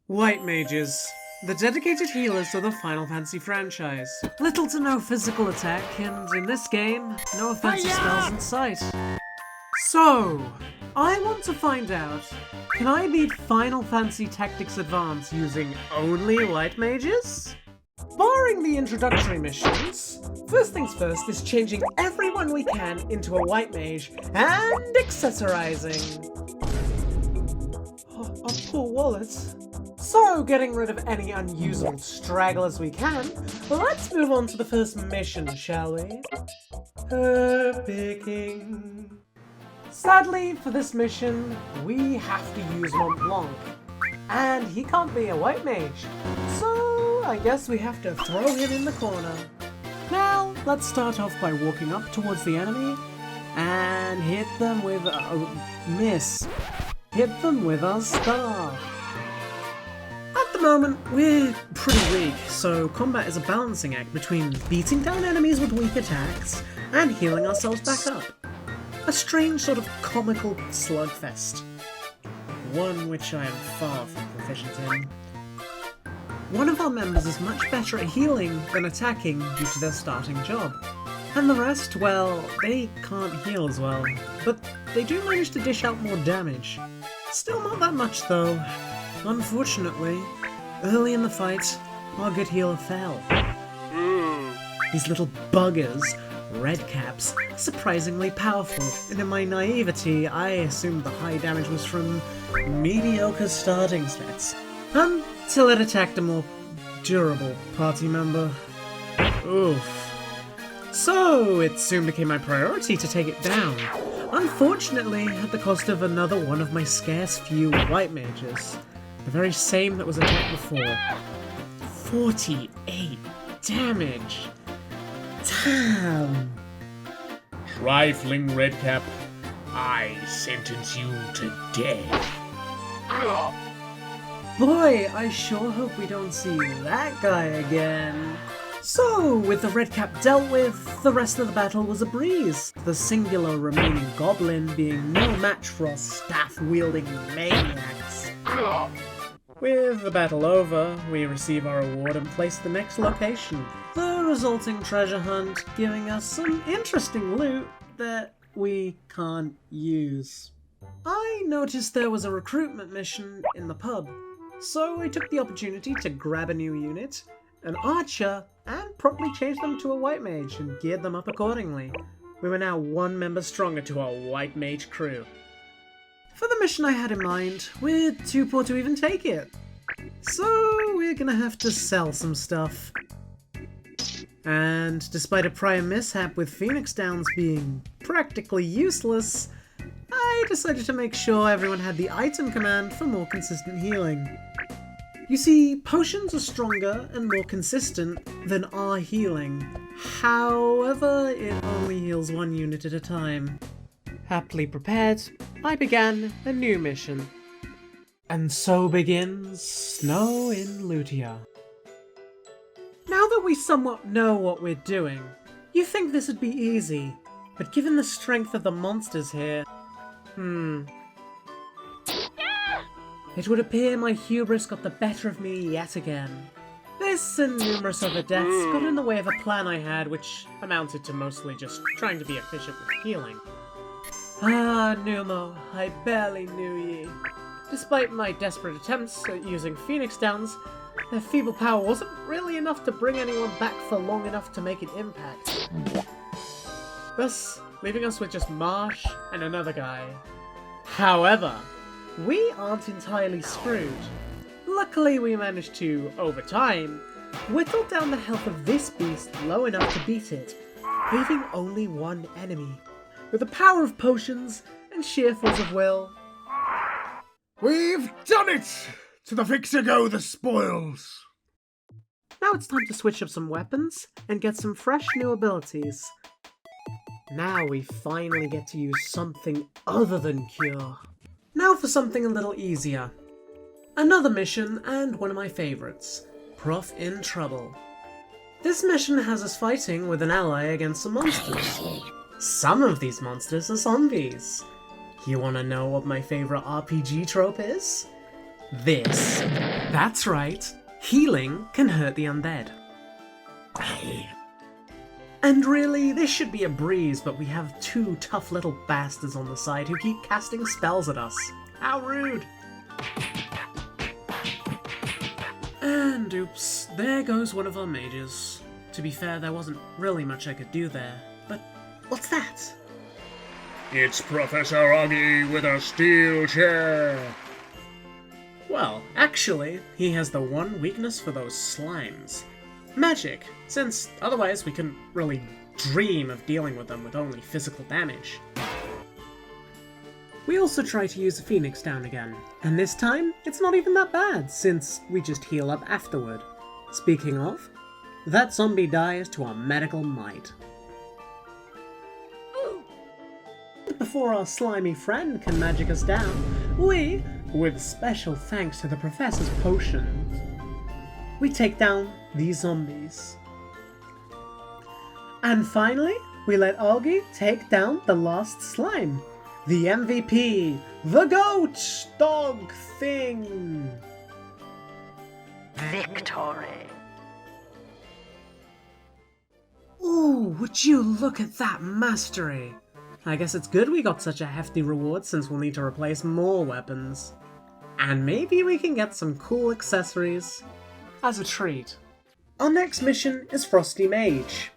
White Mages, the dedicated healers of the Final Fantasy franchise. Little to no physical attack, and in this game, no offensive spells in sight. So, I want to find out, can I beat Final Fantasy Tactics Advance using only White Mages? Barring the introductory missions, first things first is changing everyone we can into a White Mage and accessorizing. A poor wallet. So, getting rid of any unusable stragglers we can, let's move on to the first mission, shall we? Herb picking. Sadly, for this mission, we have to use Mont Blanc. And he can't be a white mage, so I guess we have to throw him in the corner. Now, let's start off by walking up towards the enemy and hit them with a miss. Hit them with our star. At the moment, we're pretty weak, so combat is a balancing act between beating down enemies with weak attacks and healing ourselves back up. A strange sort of comical slugfest. One which I am far from proficient in. One of our members is much better at healing than attacking due to their starting job. And the rest, well, they can't heal as well, but they do manage to dish out more damage. Still not that much though. Unfortunately, early in the fight, our good healer fell. These little buggers, redcaps, are surprisingly powerful, and in my naivety, I assumed the high damage was from mediocre starting stats. Until it attacked a more durable party member. Oof. So, it soon became my priority to take it down. Unfortunately, at the cost of another one of my scarce few white mages. The very same that was attacked before. 48 damage. Damn. Trifling redcap, I sentence you to death. Boy, I sure hope we don't see that guy again. So, with the redcap dealt with, the rest of the battle was a breeze. The singular remaining goblin being no match for our staff-wielding maniacs. With the battle over, we receive our reward and place the next location. The resulting treasure hunt giving us some interesting loot that we can't use. I noticed there was a recruitment mission in the pub, so I took the opportunity to grab a new unit, an archer, and promptly changed them to a white mage and geared them up accordingly. We were now one member stronger to our white mage crew. For the mission I had in mind, we're too poor to even take it. So we're gonna have to sell some stuff. And despite a prior mishap with Phoenix Downs being practically useless, I decided to make sure everyone had the item command for more consistent healing. You see, potions are stronger and more consistent than our healing. However, it only heals one unit at a time. Happily prepared, I began a new mission. And so begins Snow in Lutia. Now that we somewhat know what we're doing, you think this would be easy, but given the strength of the monsters here, it would appear my hubris got the better of me yet again. This and numerous other deaths got in the way of a plan I had, which amounted to mostly just trying to be efficient with healing. Ah, Numo, I barely knew ye. Despite my desperate attempts at using Phoenix Downs, their feeble power wasn't really enough to bring anyone back for long enough to make an impact. Thus, leaving us with just Marsh and another guy. However, we aren't entirely screwed. Luckily, we managed to, over time, whittle down the health of this beast low enough to beat it, leaving only one enemy. With the power of potions and sheer force of will. We've done it! To the fixer go the spoils! Now it's time to switch up some weapons and get some fresh new abilities. Now we finally get to use something other than Cure. Now for something a little easier. Another mission and one of my favourites, Prof in Trouble. This mission has us fighting with an ally against some monsters. Some of these monsters are zombies. You wanna know what my favourite RPG trope is? This. That's right, healing can hurt the undead. And really, this should be a breeze, but we have two tough little bastards on the side who keep casting spells at us. How rude! And oops, there goes one of our mages. To be fair, there wasn't really much I could do there, but what's that? It's Professor Augie with a steel chair. Well, actually, he has the one weakness for those slimes. Magic, since otherwise we couldn't really dream of dealing with them with only physical damage. We also try to use the Phoenix down again, and this time it's not even that bad, since we just heal up afterward. Speaking of, that zombie dies to our medical might. Before our slimy friend can magic us down, we, with special thanks to the Professor's potions, we take down these zombies. And finally, we let Augie take down the last slime. The MVP, the goat dog thing. Victory. Ooh, would you look at that mastery? I guess it's good we got such a hefty reward since we'll need to replace more weapons. And maybe we can get some cool accessories as a treat. Our next mission is Frosty Mage.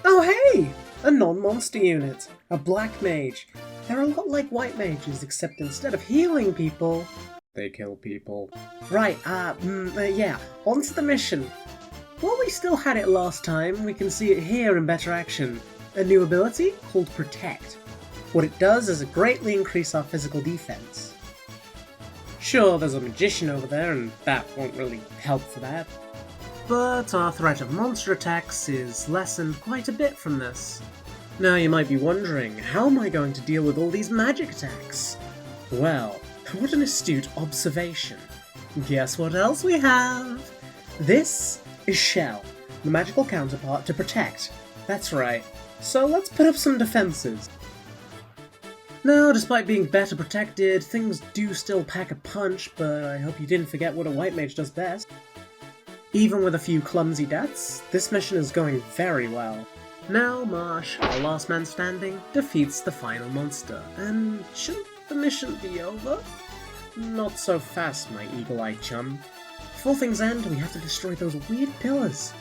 Oh hey! A non-monster unit. A black mage. They're a lot like white mages, except instead of healing people, they kill people. Right, yeah, on to the mission. While we still had it last time, we can see it here in better action. A new ability called Protect. What it does is it greatly increase our physical defense. Sure, there's a magician over there, and that won't really help for that. But our threat of monster attacks is lessened quite a bit from this. Now you might be wondering, how am I going to deal with all these magic attacks? Well, what an astute observation. Guess what else we have? This is Shell, the magical counterpart to Protect. That's right. So let's put up some defenses. Now, despite being better protected, things do still pack a punch, but I hope you didn't forget what a white mage does best. Even with a few clumsy deaths, this mission is going very well. Now Marsh, our last man standing, defeats the final monster, and shouldn't the mission be over? Not so fast, my eagle-eyed chum. Before things end, we have to destroy those weird pillars.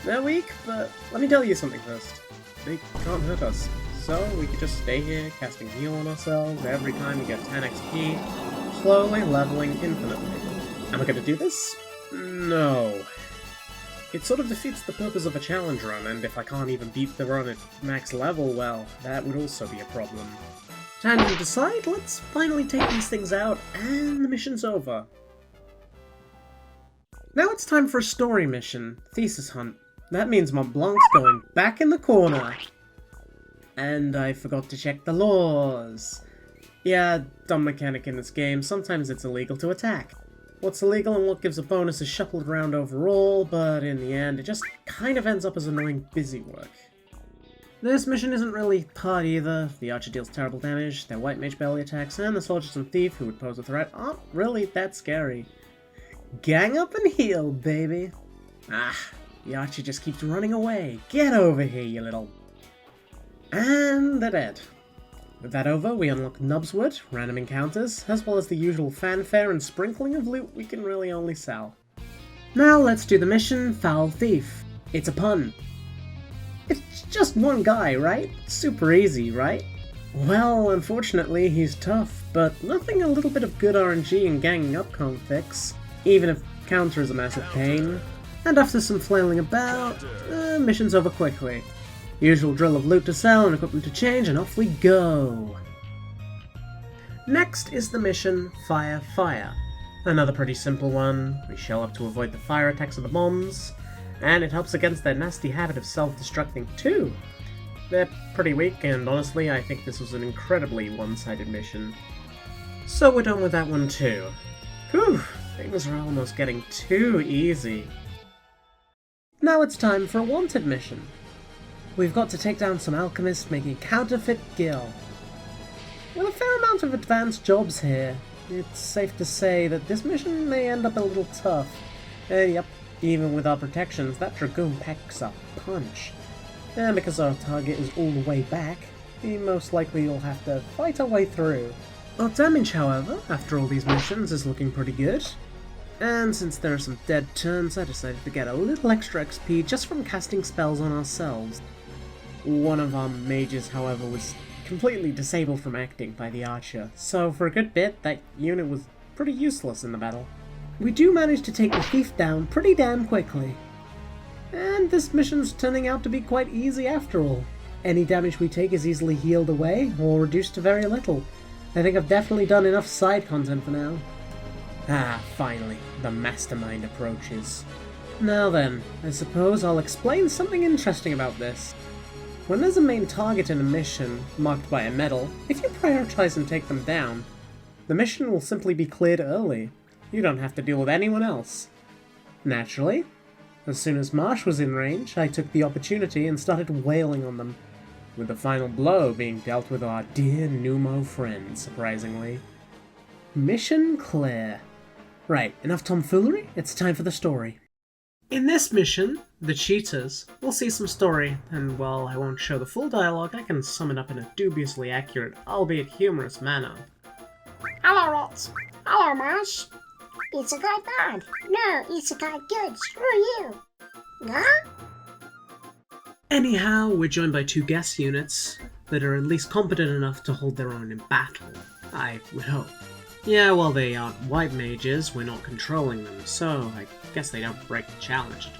They're weak, but let me tell you something first. They can't hurt us, so we could just stay here, casting heal on ourselves every time we get 10 XP, slowly leveling infinitely. Am I gonna do this? No. It sort of defeats the purpose of a challenge run, and if I can't even beat the run at max level, well, that would also be a problem. Time to decide, let's finally take these things out, and the mission's over. Now it's time for a story mission, Thesis Hunt. That means Mont Blanc's going back in the corner. And I forgot to check the laws. Yeah, dumb mechanic in this game, sometimes it's illegal to attack. What's illegal and what gives a bonus is shuffled around overall, but in the end, it just kind of ends up as annoying busy work. This mission isn't really hard either. The archer deals terrible damage, their white mage barely attacks, and the soldiers and thief, who would pose a threat, aren't really that scary. Gang up and heal, baby! Ah, the archer just keeps running away. Get over here, you little... And they're dead. With that over, we unlock Nubswood, random encounters, as well as the usual fanfare and sprinkling of loot we can really only sell. Now let's do the mission, Foul Thief. It's a pun. It's just one guy, right? Super easy, right? Well, unfortunately, he's tough, but nothing a little bit of good RNG and ganging up can't fix, even if counter is a massive pain. And after some flailing about, mission's over quickly. Usual drill of loot to sell and equipment to change, and off we go! Next is the mission Fire Fire. Another pretty simple one. We shell up to avoid the fire attacks of the bombs, and it helps against their nasty habit of self-destructing too. They're pretty weak, and honestly I think this was an incredibly one-sided mission. So we're done with that one too. Whew, things are almost getting too easy. Now it's time for a wanted mission. We've got to take down some alchemists making counterfeit gil. With a fair amount of advanced jobs here, it's safe to say that this mission may end up a little tough. Yep, even with our protections, that Dragoon packs a punch. And because our target is all the way back, we most likely will have to fight our way through. Our damage, however, after all these missions, is looking pretty good. And since there are some dead turns, I decided to get a little extra XP just from casting spells on ourselves. One of our mages, however, was completely disabled from acting by the archer, so for a good bit, that unit was pretty useless in the battle. We do manage to take the thief down pretty damn quickly. And this mission's turning out to be quite easy after all. Any damage we take is easily healed away, or reduced to very little. I think I've definitely done enough side content for now. Ah, finally, the mastermind approaches. Now then, I suppose I'll explain something interesting about this. When there's a main target in a mission, marked by a medal, if you prioritize and take them down, the mission will simply be cleared early. You don't have to deal with anyone else. Naturally, as soon as Marsh was in range, I took the opportunity and started wailing on them, with the final blow being dealt with our dear lmao friend, surprisingly. Mission clear. Right, enough tomfoolery, it's time for the story. In this mission, the cheaters, we'll see some story, and while I won't show the full dialogue, I can sum it up in a dubiously accurate, albeit humorous manner. Hello, Rats. Hello, Marsh. It's a guy bad. No, it's a guy good. Screw you. Huh? Anyhow, we're joined by two guest units that are at least competent enough to hold their own in battle, I would hope. Yeah, well, they aren't white mages, we're not controlling them, so I guess they don't break the challenge at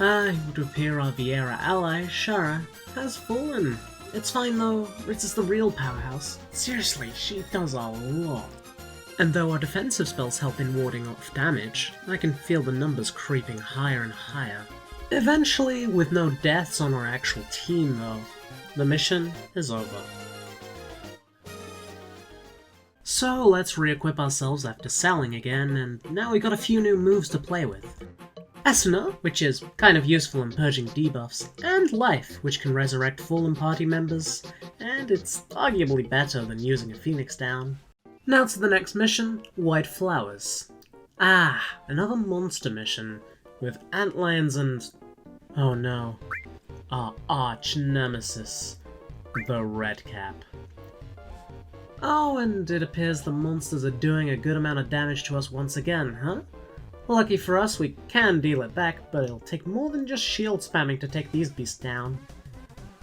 all. It would appear our Vieira ally, Shara, has fallen. It's fine though, Ritz is the real powerhouse. Seriously, she does a lot. And though our defensive spells help in warding off damage, I can feel the numbers creeping higher and higher. Eventually, with no deaths on our actual team though, the mission is over. So let's re-equip ourselves after selling again, and now we got a few new moves to play with. Esuna, which is kind of useful in purging debuffs, and Life, which can resurrect fallen party members, and it's arguably better than using a Phoenix down. Now to the next mission, White Flowers. Ah, another monster mission, with antlions and... oh no, our arch nemesis, the Redcap. Oh, and it appears the monsters are doing a good amount of damage to us once again, huh? Lucky for us, we can deal it back, but it'll take more than just shield spamming to take these beasts down.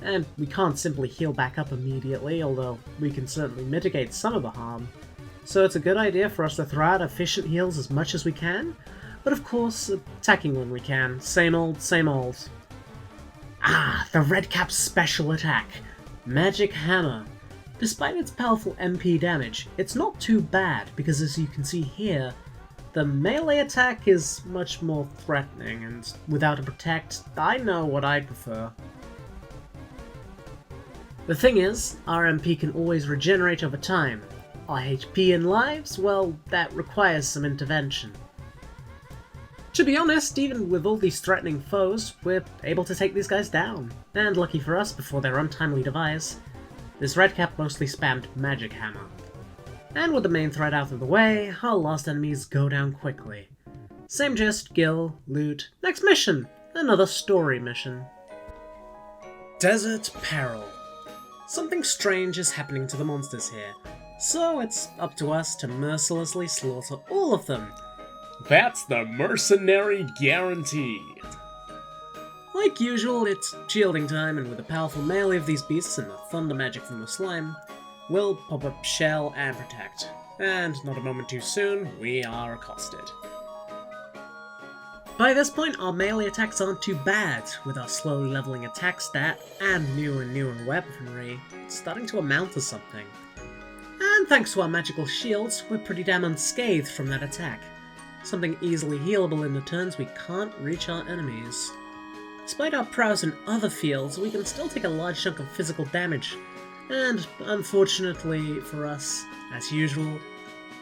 And we can't simply heal back up immediately, although we can certainly mitigate some of the harm. So it's a good idea for us to throw out efficient heals as much as we can, but of course, attacking when we can. Same old, same old. Ah, the Redcap's special attack, Magic Hammer. Despite its powerful MP damage, it's not too bad, because as you can see here, the melee attack is much more threatening, and without a protect, I know what I prefer. The thing is, our MP can always regenerate over time. Our HP and lives, well, that requires some intervention. To be honest, even with all these threatening foes, we're able to take these guys down. And lucky for us, before their untimely demise, this Redcap mostly spammed Magic Hammer. And with the main threat out of the way, our last enemies go down quickly. Same gist, Gil, loot. Next mission! Another story mission. Desert Peril. Something strange is happening to the monsters here, so it's up to us to mercilessly slaughter all of them. That's the mercenary guarantee. Like usual, it's shielding time, and with the powerful melee of these beasts and the thunder magic from the slime, we'll pop up shell and protect. And not a moment too soon, we are accosted. By this point, our melee attacks aren't too bad, with our slowly leveling attack stat and newer weaponry starting to amount to something. And thanks to our magical shields, we're pretty damn unscathed from that attack. Something easily healable in the turns we can't reach our enemies. Despite our prowess in other fields, we can still take a large chunk of physical damage, and unfortunately for us, as usual,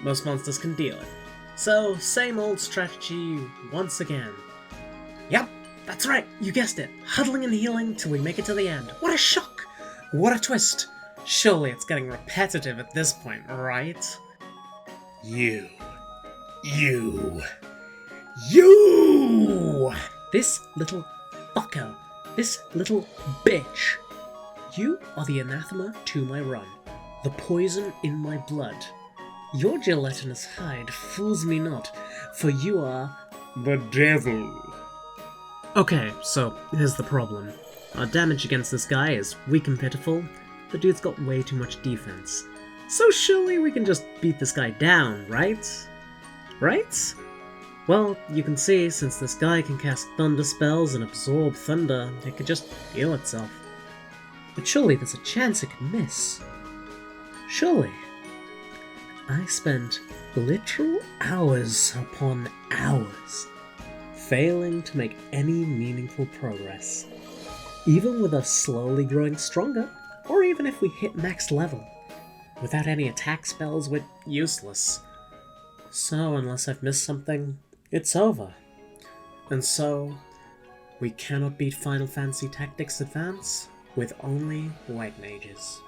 most monsters can deal it. So, same old strategy once again. Yep, that's right, you guessed it, huddling and healing till we make it to the end. What a shock! What a twist! Surely it's getting repetitive at this point, right? You. This little fucker. This little bitch. You are the anathema to my run. The poison in my blood. Your gelatinous hide fools me not, for you are... The devil. Okay, so here's the problem. Our damage against this guy is weak and pitiful. The dude's got way too much defense. So surely we can just beat this guy down, right? Right? Well, you can see, since this guy can cast thunder spells and absorb thunder, it could just heal itself. But surely there's a chance it could miss. Surely. I spent literal hours upon hours failing to make any meaningful progress. Even with us slowly growing stronger, or even if we hit max level. Without any attack spells, we're useless. So, unless I've missed something, it's over. And so, we cannot beat Final Fantasy Tactics Advance with only white mages.